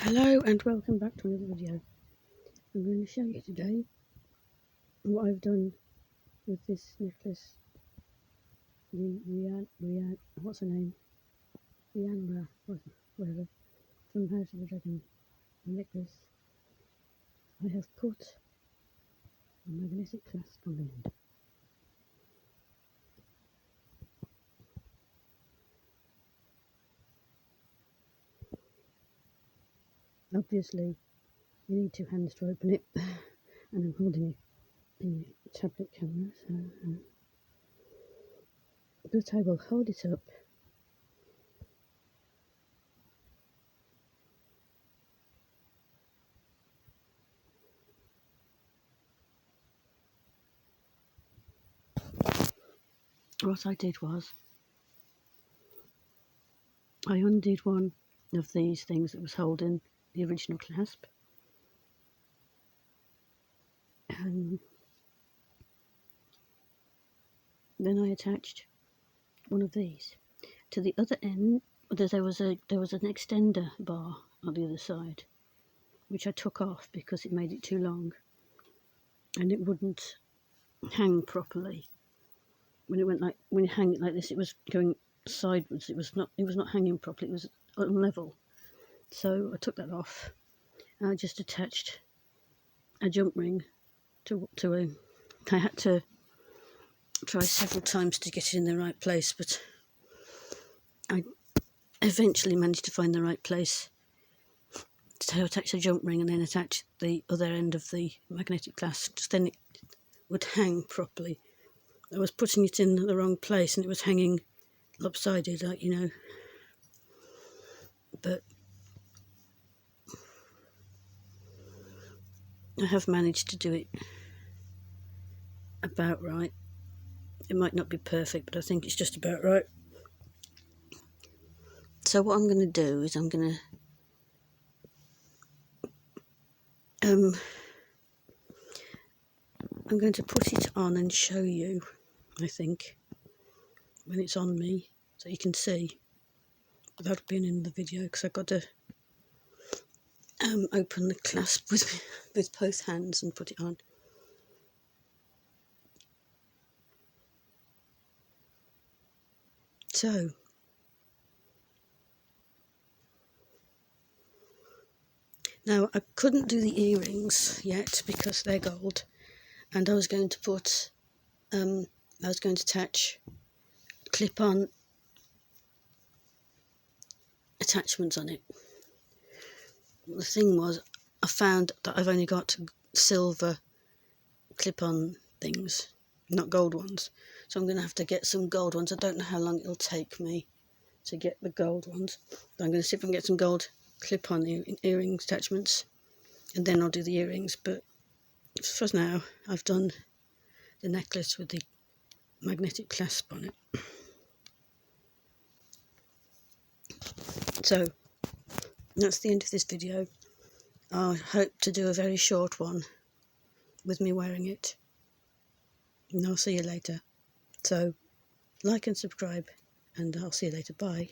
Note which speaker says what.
Speaker 1: Hello and welcome back to another video. I'm going to show you today what I've done with this necklace. What's her name? Rhaenyra, whatever, from House of the Dragon necklace. I have put a magnetic clasp on the end. Obviously, you need two hands to open it, and I'm holding it in a tablet camera, but I will hold it up. What I did was, I undid one of these things that was holding the original clasp, and then I attached one of these to the other end. There was an extender bar on the other side, which I took off because it made it too long and it wouldn't hang properly. When you hang it like this, it was going sideways. It was not hanging properly. It was unlevel. So I took that off and I just attached a jump ring to a. I had to try several times to get it in the right place, but I eventually managed to find the right place to attach a jump ring and then attach the other end of the magnetic clasp. Just then it would hang properly. I was putting it in the wrong place and it was hanging lopsided, but I have managed to do it about right. It might not be perfect, but I think it's just about right. So what I'm going to do is I'm going to put it on and show you, I think, when it's on me, so you can see without being in the video, because I've got to open the clasp with both hands and put it on. So now I couldn't do the earrings yet because they're gold, and I was going to put attach clip-on attachments on it. The thing was, I found that I've only got silver clip-on things, not gold ones, so I'm going to have to get some gold ones. I don't know how long it'll take me to get the gold ones, but I'm going to see if I can get some gold clip-on earrings attachments, and then I'll do the earrings. But for now, I've done the necklace with the magnetic clasp on it. So that's the end of this video. I hope to do a very short one with me wearing it, and I'll see you later. So like and subscribe, and I'll see you later. Bye.